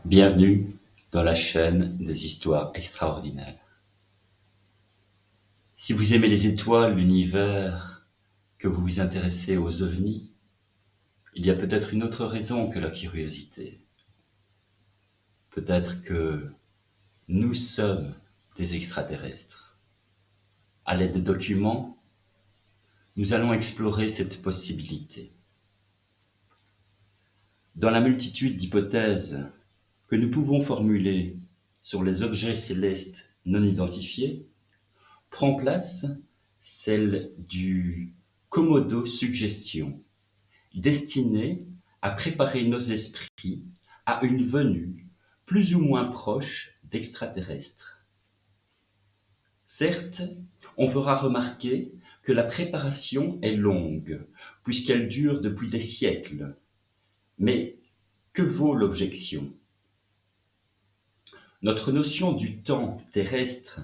Bienvenue dans la chaîne des histoires extraordinaires. Si vous aimez les étoiles, l'univers, que vous vous intéressez aux ovnis, il y a peut-être une autre raison que la curiosité. Peut-être que nous sommes des extraterrestres. À l'aide de documents, nous allons explorer cette possibilité. Dans la multitude d'hypothèses que nous pouvons formuler sur les objets célestes non identifiés, prend place celle du commodo-suggestion, destinée à préparer nos esprits à une venue plus ou moins proche d'extraterrestres. Certes, on fera remarquer que la préparation est longue, puisqu'elle dure depuis des siècles. Mais que vaut l'objection? Notre notion du temps terrestre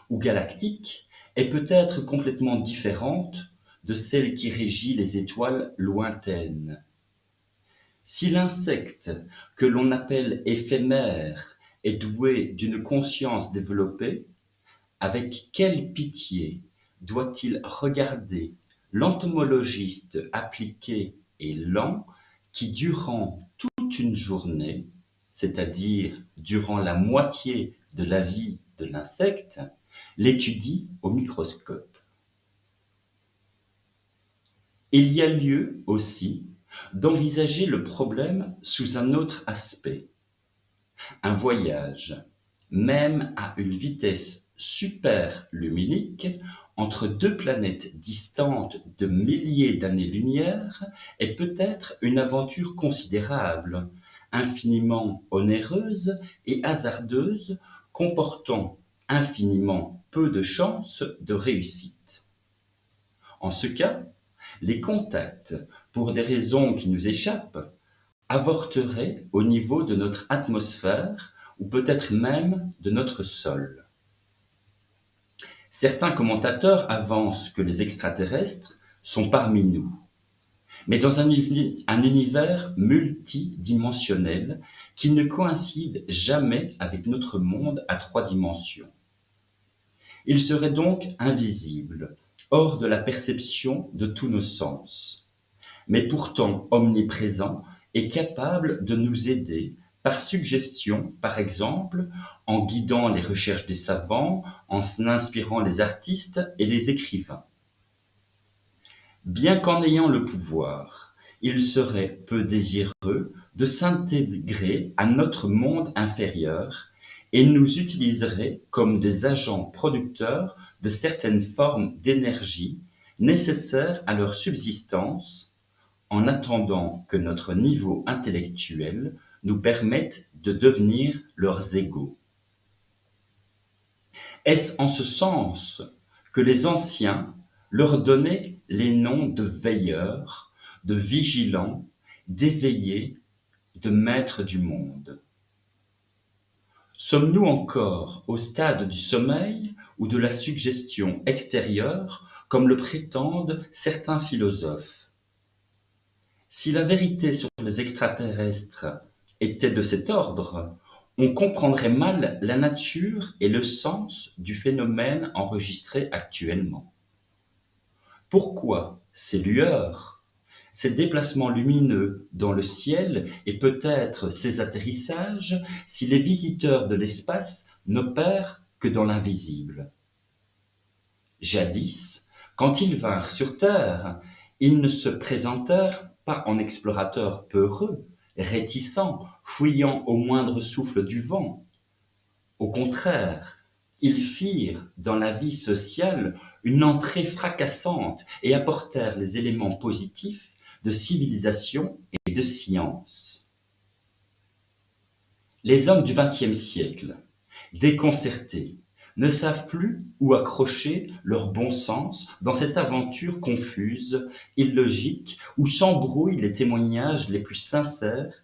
ou galactique est peut-être complètement différente de celle qui régit les étoiles lointaines. Si l'insecte que l'on appelle éphémère est doué d'une conscience développée, avec quelle pitié doit-il regarder l'entomologiste appliqué et lent qui, durant toute une journée, c'est-à-dire durant la moitié de la vie de l'insecte, l'étudie au microscope. Il y a lieu aussi d'envisager le problème sous un autre aspect. Un voyage, même à une vitesse superluminique, entre deux planètes distantes de milliers d'années-lumière est peut-être une aventure considérable, infiniment onéreuse et hasardeuse, comportant infiniment peu de chances de réussite. En ce cas, les contacts, pour des raisons qui nous échappent, avorteraient au niveau de notre atmosphère ou peut-être même de notre sol. Certains commentateurs avancent que les extraterrestres sont parmi nous, mais dans un univers multidimensionnel qui ne coïncide jamais avec notre monde à 3 dimensions. Ils seraient donc invisibles, hors de la perception de tous nos sens, mais pourtant omniprésents et capables de nous aider par suggestion, par exemple, en guidant les recherches des savants, en inspirant les artistes et les écrivains. Bien qu'en ayant le pouvoir, ils seraient peu désireux de s'intégrer à notre monde inférieur et nous utiliseraient comme des agents producteurs de certaines formes d'énergie nécessaires à leur subsistance, en attendant que notre niveau intellectuel nous permette de devenir leurs égaux. Est-ce en ce sens que les anciens leur donnaient les noms de veilleurs, de vigilants, d'éveillés, de maîtres du monde? Sommes-nous encore au stade du sommeil ou de la suggestion extérieure, comme le prétendent certains philosophes? Si la vérité sur les extraterrestres était de cet ordre, on comprendrait mal la nature et le sens du phénomène enregistré actuellement. Pourquoi ces lueurs, ces déplacements lumineux dans le ciel et peut-être ces atterrissages si les visiteurs de l'espace n'opèrent que dans l'invisible? Jadis, quand ils vinrent sur Terre, ils ne se présentèrent pas en explorateurs peureux, réticents, fuyant au moindre souffle du vent. Au contraire, ils firent dans la vie sociale une entrée fracassante et apportèrent les éléments positifs de civilisation et de science. Les hommes du XXe siècle, déconcertés, ne savent plus où accrocher leur bon sens dans cette aventure confuse, illogique, où s'embrouillent les témoignages les plus sincères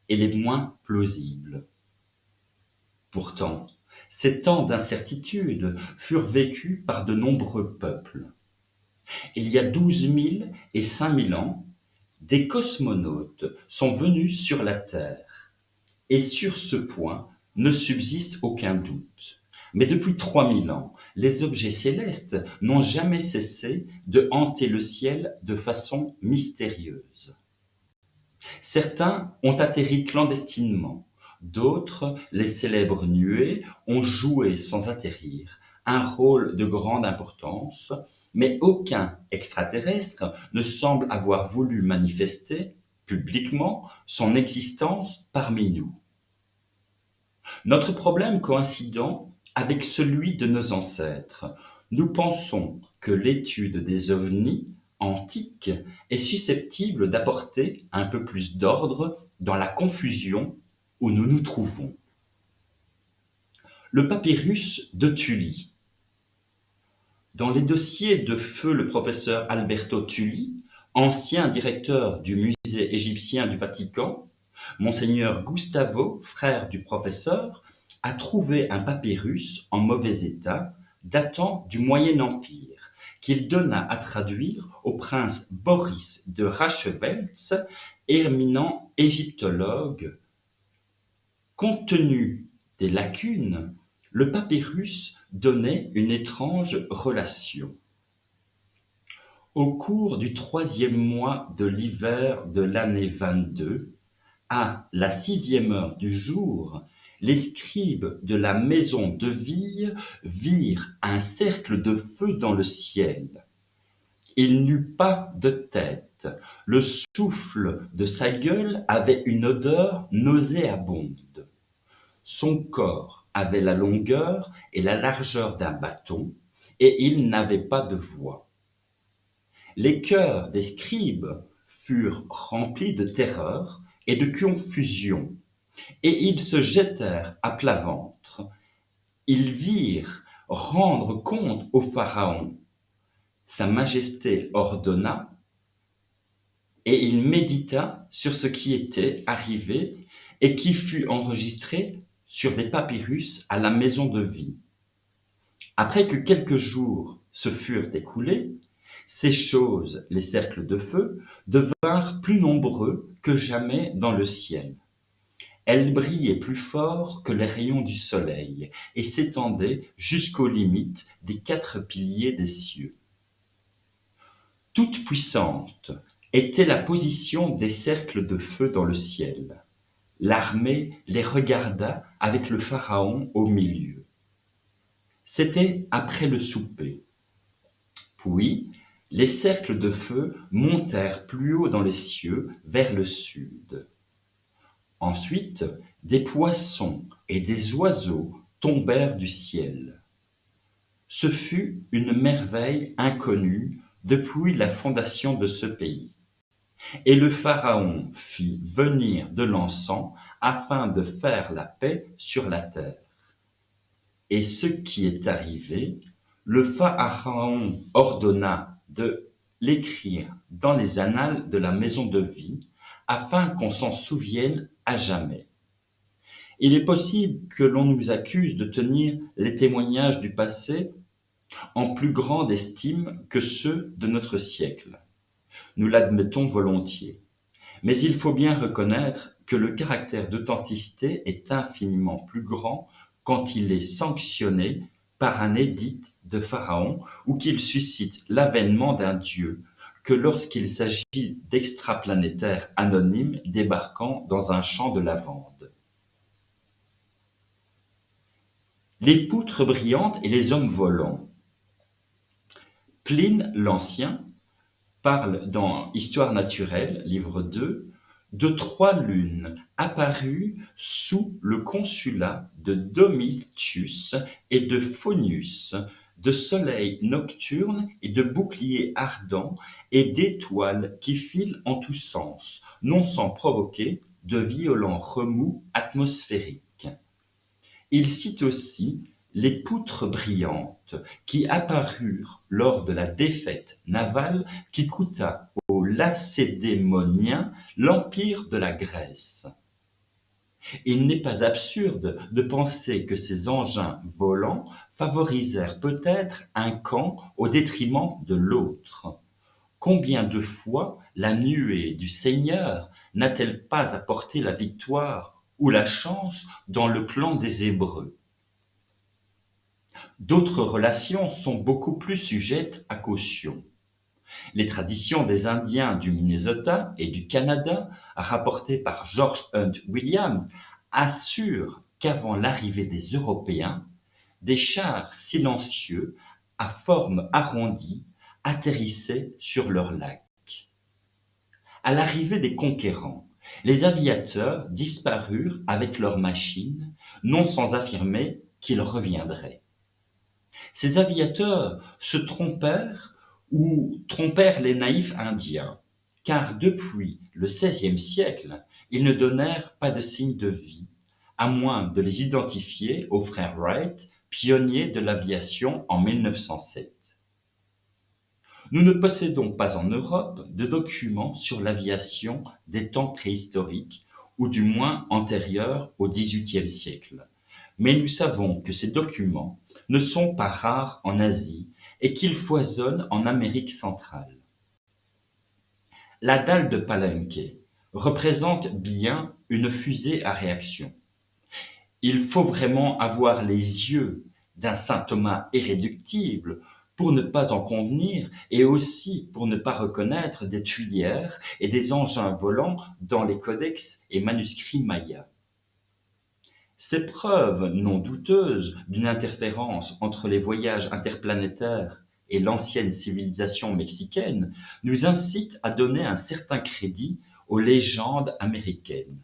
et les moins plausibles. Pourtant, Ces temps d'incertitude furent vécus par de nombreux peuples. Il y a 12 000 et 5 000 ans, des cosmonautes sont venus sur la Terre, et sur ce point ne subsiste aucun doute. Mais depuis 3 000 ans, les objets célestes n'ont jamais cessé de hanter le ciel de façon mystérieuse. Certains ont atterri clandestinement, d'autres, les célèbres nuées, ont joué sans atterrir un rôle de grande importance, mais aucun extraterrestre ne semble avoir voulu manifester publiquement son existence parmi nous. Notre problème coïncidant avec celui de nos ancêtres, nous pensons que l'étude des ovnis antiques est susceptible d'apporter un peu plus d'ordre dans la confusion où nous nous trouvons. Le papyrus de Tully. Dans les dossiers de feu le professeur Alberto Tully, ancien directeur du musée égyptien du Vatican, Monseigneur Gustavo, frère du professeur, a trouvé un papyrus en mauvais état datant du Moyen Empire, qu'il donna à traduire au prince Boris de Rachewelz, éminent égyptologue. Compte tenu des lacunes, le papyrus donnait une étrange relation. Au cours du 3e mois de l'hiver de l'année 22, à la 6e heure du jour, les scribes de la maison de Ville virent un cercle de feu dans le ciel. Il n'eut pas de tête. Le souffle de sa gueule avait une odeur nauséabonde. Son corps avait la longueur et la largeur d'un bâton, et il n'avait pas de voix. Les cœurs des scribes furent remplis de terreur et de confusion, et ils se jetèrent à plat ventre. Ils virent rendre compte au Pharaon. Sa Majesté ordonna, et il médita sur ce qui était arrivé et qui fut enregistré sur des papyrus à la maison de Vie. Après que quelques jours se furent écoulés, ces choses, les cercles de feu, devinrent plus nombreux que jamais dans le ciel. Elles brillaient plus fort que les rayons du soleil et s'étendaient jusqu'aux limites des 4 piliers des cieux. Toute puissante était la position des cercles de feu dans le ciel. L'armée les regarda avec le pharaon au milieu. C'était après le souper. Puis, les cercles de feu montèrent plus haut dans les cieux vers le sud. Ensuite, des poissons et des oiseaux tombèrent du ciel. Ce fut une merveille inconnue depuis la fondation de ce pays. Et le pharaon fit venir de l'encens afin de faire la paix sur la terre. Et ce qui est arrivé, le pharaon ordonna de l'écrire dans les annales de la maison de Vie, afin qu'on s'en souvienne à jamais. Il est possible que l'on nous accuse de tenir les témoignages du passé en plus grande estime que ceux de notre siècle. Nous l'admettons volontiers. Mais il faut bien reconnaître que le caractère d'authenticité est infiniment plus grand quand il est sanctionné par un édit de Pharaon ou qu'il suscite l'avènement d'un dieu que lorsqu'il s'agit d'extraplanétaires anonymes débarquant dans un champ de lavande. Les poutres brillantes et les hommes volants. Pline l'Ancien parle dans Histoire naturelle, livre 2, de 3 lunes apparues sous le consulat de Domitius et de Faunius, de soleils nocturnes et de boucliers ardents et d'étoiles qui filent en tous sens, non sans provoquer de violents remous atmosphériques. Il cite aussi les poutres brillantes qui apparurent lors de la défaite navale qui coûta aux Lacédémoniens l'empire de la Grèce. Il n'est pas absurde de penser que ces engins volants favorisèrent peut-être un camp au détriment de l'autre. Combien de fois la nuée du Seigneur n'a-t-elle pas apporté la victoire ou la chance dans le clan des Hébreux? D'autres relations sont beaucoup plus sujettes à caution. Les traditions des Indiens du Minnesota et du Canada, rapportées par George Hunt Williams, assurent qu'avant l'arrivée des Européens, des chars silencieux à forme arrondie atterrissaient sur leurs lacs. À l'arrivée des conquérants, les aviateurs disparurent avec leurs machines, non sans affirmer qu'ils reviendraient. Ces aviateurs se trompèrent ou trompèrent les naïfs indiens, car depuis le XVIe siècle, ils ne donnèrent pas de signe de vie, à moins de les identifier aux frères Wright, pionniers de l'aviation en 1907. Nous ne possédons pas en Europe de documents sur l'aviation des temps préhistoriques, ou du moins antérieurs au XVIIIe siècle. Mais nous savons que ces documents ne sont pas rares en Asie et qu'ils foisonnent en Amérique centrale. La dalle de Palenque représente bien une fusée à réaction. Il faut vraiment avoir les yeux d'un saint Thomas irréductible pour ne pas en convenir et aussi pour ne pas reconnaître des tuyères et des engins volants dans les codex et manuscrits mayas. Ces preuves non douteuses d'une interférence entre les voyages interplanétaires et l'ancienne civilisation mexicaine nous incitent à donner un certain crédit aux légendes américaines.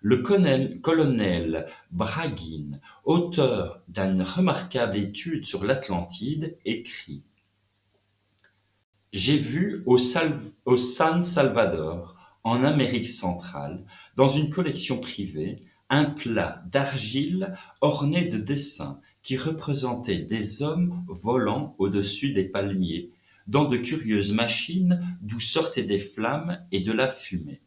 Le colonel Braggin, auteur d'une remarquable étude sur l'Atlantide, écrit: J'ai vu au San Salvador, en Amérique centrale, dans une collection privée, un plat d'argile orné de dessins qui représentaient des hommes volant au-dessus des palmiers, dans de curieuses machines d'où sortaient des flammes et de la fumée.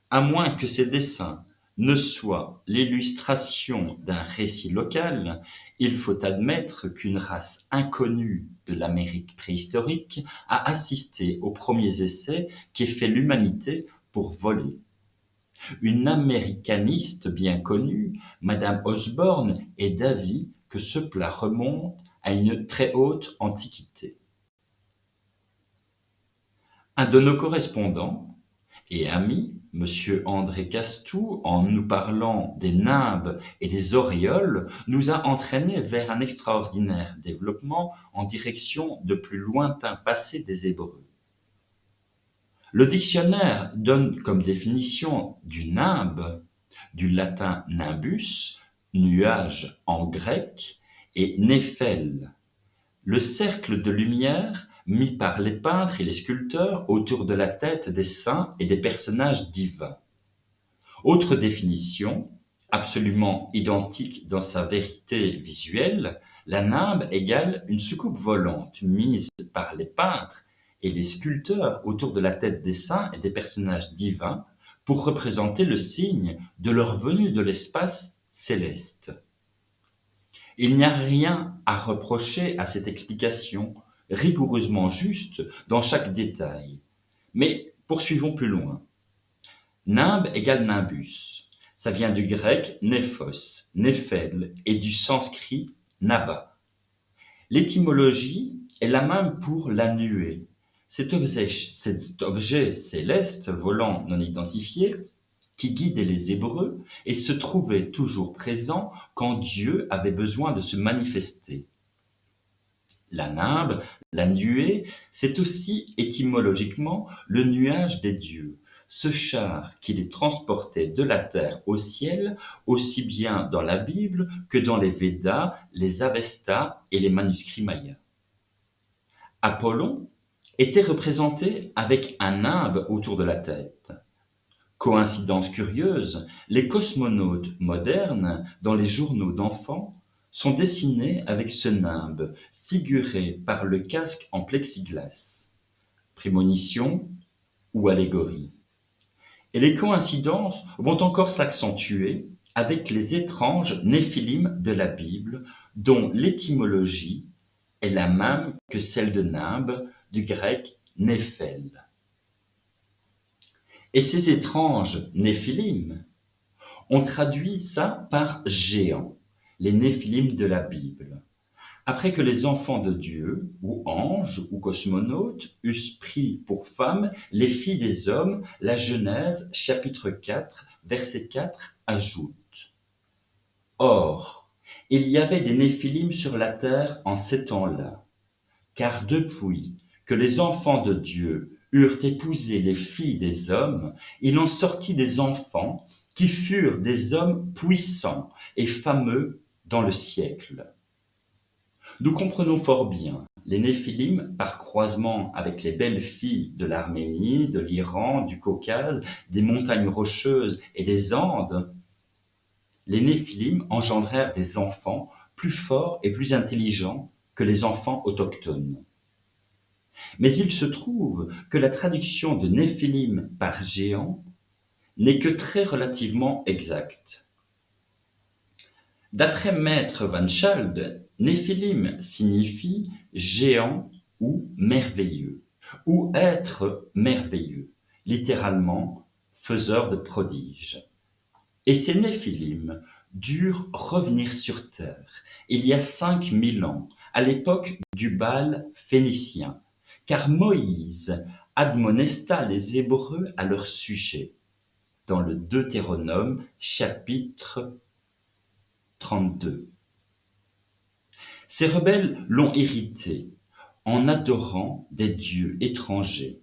À moins que ces dessins ne soient l'illustration d'un récit local, il faut admettre qu'une race inconnue de l'Amérique préhistorique a assisté aux premiers essais qu'ait fait l'humanité pour voler. Une américaniste bien connue, Madame Osborne, est d'avis que ce plat remonte à une très haute antiquité. Un de nos correspondants et ami, Monsieur André Castou, en nous parlant des nimbes et des auréoles, nous a entraînés vers un extraordinaire développement en direction de plus lointains passés des Hébreux. Le dictionnaire donne comme définition du nimbe, du latin nimbus, nuage en grec, et néphel, le cercle de lumière mis par les peintres et les sculpteurs autour de la tête des saints et des personnages divins. Autre définition, absolument identique dans sa vérité visuelle, la nimbe égale une soucoupe volante mise par les peintres et les sculpteurs autour de la tête des saints et des personnages divins pour représenter le signe de leur venue de l'espace céleste. Il n'y a rien à reprocher à cette explication, rigoureusement juste dans chaque détail. Mais poursuivons plus loin. Nimbe égale nimbus. Ça vient du grec néphos, néphel et du sanskrit naba. L'étymologie est la même pour la nuée. Cet objet céleste volant non identifié qui guidait les Hébreux et se trouvait toujours présent quand Dieu avait besoin de se manifester. La nimbe, la nuée, c'est aussi étymologiquement le nuage des dieux, ce char qui les transportait de la terre au ciel, aussi bien dans la Bible que dans les Védas, les Avestas et les manuscrits mayas. Apollon était représenté avec un nimbe autour de la tête. Coïncidence curieuse, les cosmonautes modernes, dans les journaux d'enfants, sont dessinés avec ce nimbe, figuré par le casque en plexiglas. Prémonition ou allégorie. Et les coïncidences vont encore s'accentuer avec les étranges néphilim de la Bible, dont l'étymologie est la même que celle de nimbe, du grec néphel. Et ces étranges néphilim, on traduit ça par géants, les néphilim de la Bible. Après que les enfants de Dieu, ou anges, ou cosmonautes, eussent pris pour femmes les filles des hommes, la Genèse, chapitre 4, verset 4, ajoute. Or, il y avait des néphilim sur la terre en ces temps-là, car depuis que les enfants de Dieu eurent épousé les filles des hommes, il en sortit des enfants qui furent des hommes puissants et fameux dans le siècle. Nous comprenons fort bien les Néphilim, par croisement avec les belles filles de l'Arménie, de l'Iran, du Caucase, des montagnes rocheuses et des Andes, les Néphilim engendrèrent des enfants plus forts et plus intelligents que les enfants autochtones. Mais il se trouve que la traduction de Néphilim par géant n'est que très relativement exacte. D'après Maître Van Schald, Néphilim signifie géant ou merveilleux, ou être merveilleux, littéralement faiseur de prodiges. Et ces Néphilim durent revenir sur terre il y a 5000 ans, à l'époque du Baal phénicien, car Moïse admonesta les Hébreux à leur sujet, dans le Deutéronome chapitre 32. Ces rebelles l'ont hérité en adorant des dieux étrangers.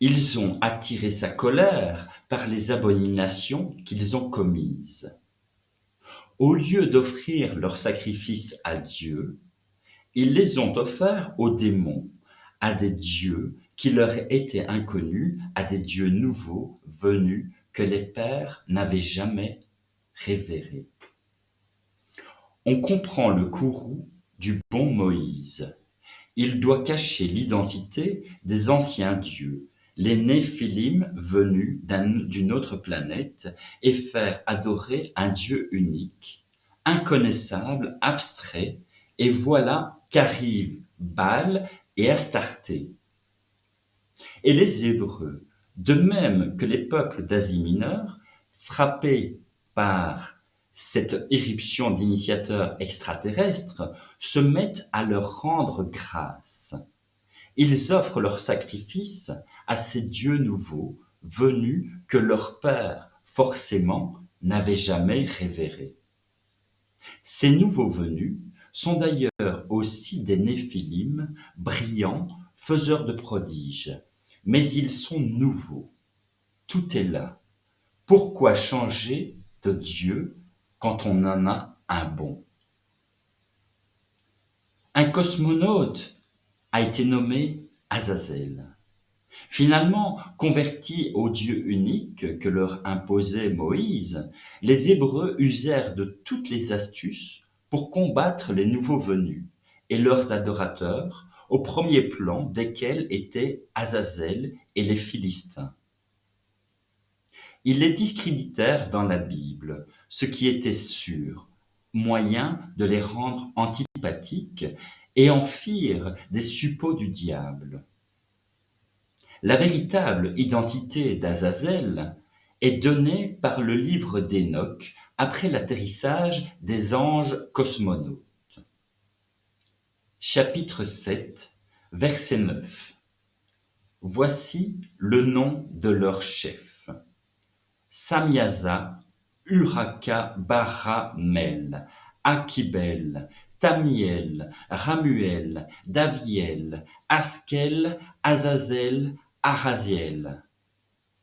Ils ont attiré sa colère par les abominations qu'ils ont commises. Au lieu d'offrir leurs sacrifices à Dieu, ils les ont offerts aux démons, à des dieux qui leur étaient inconnus, à des dieux nouveaux venus que les pères n'avaient jamais révérés. On comprend le courroux du bon Moïse. Il doit cacher l'identité des anciens dieux, les Néphilim venus d'une autre planète, et faire adorer un Dieu unique, inconnaissable, abstrait, et voilà qu'arrivent Baal et Astarté. Et les Hébreux, de même que les peuples d'Asie mineure, frappés par cette éruption d'initiateurs extraterrestres, se mettent à leur rendre grâce. Ils offrent leurs sacrifices à ces dieux nouveaux venus que leurs pères, forcément, n'avaient jamais révérés. Ces nouveaux venus sont d'ailleurs aussi des Néphilim, brillants, faiseurs de prodiges, mais ils sont nouveaux. Tout est là. Pourquoi changer de Dieu quand on en a un bon? Un cosmonaute a été nommé Azazel. Finalement, convertis au Dieu unique que leur imposait Moïse, les Hébreux usèrent de toutes les astuces pour combattre les nouveaux venus et leurs adorateurs, au premier plan desquels étaient Azazel et les Philistins. Ils les discréditèrent dans la Bible, ce qui était sûr, moyen de les rendre antipathiques, et en firent des suppôts du diable. La véritable identité d'Azazel est donnée par le livre d'Enoch après l'atterrissage des anges cosmonautes. Chapitre 7, verset 9. Voici le nom de leur chef. Samiasa, Uraka, Baramel, Akibel, Tamiel, Ramuel, Daviel, Askel, Azazel, Araziel.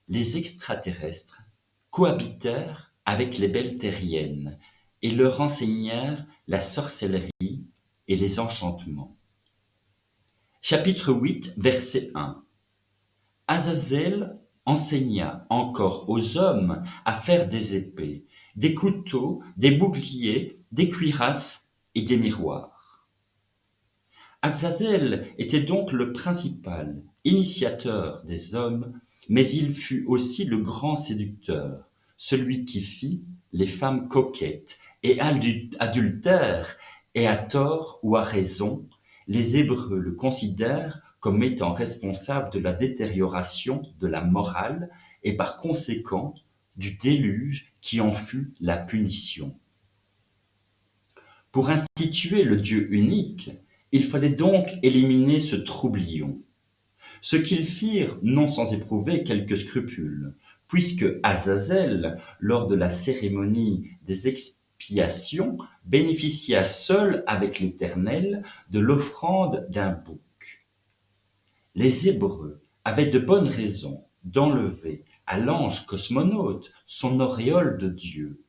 Les extraterrestres cohabitèrent avec les belles terriennes et leur enseignèrent la sorcellerie et les enchantements. Chapitre 8, verset 1. Azazel enseigna encore aux hommes à faire des épées, des couteaux, des boucliers, des cuirasses et des miroirs. Azazel était donc le principal initiateur des hommes Mais il fut aussi le grand séducteur, celui qui fit les femmes coquettes et adultères, et à tort ou à raison, les Hébreux le considèrent comme étant responsable de la détérioration de la morale et par conséquent du déluge qui en fut la punition. Pour instituer le Dieu unique, il fallait donc éliminer ce troublion. Ce qu'ils firent non sans éprouver quelques scrupules, puisque Azazel, lors de la cérémonie des expiations, bénéficia seul avec l'Éternel de l'offrande d'un bouc. Les Hébreux avaient de bonnes raisons d'enlever à l'ange cosmonaute son auréole de Dieu,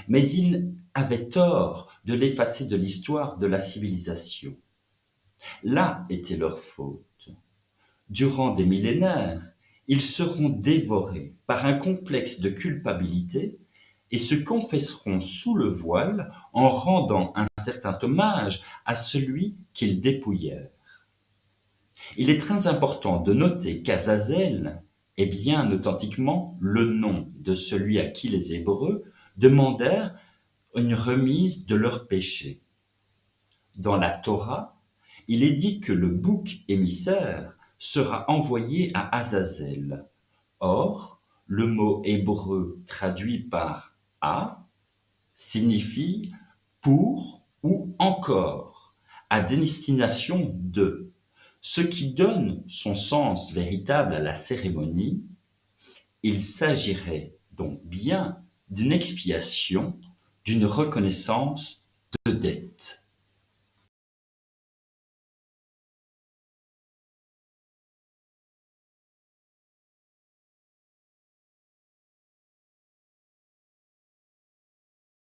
mais ils avaient tort de l'effacer de l'histoire de la civilisation. Là était leur faute. Durant des millénaires, ils seront dévorés par un complexe de culpabilité et se confesseront sous le voile en rendant un certain hommage à celui qu'ils dépouillèrent. Il est très important de noter qu'Azazel est bien authentiquement le nom de celui à qui les Hébreux demandèrent une remise de leurs péchés. Dans la Torah, il est dit que le bouc émissaire sera envoyé à Azazel. Or, le mot hébreu traduit par à signifie pour ou encore, à destination de, ce qui donne son sens véritable à la cérémonie. Il s'agirait donc bien d'une expiation, d'une reconnaissance de dette.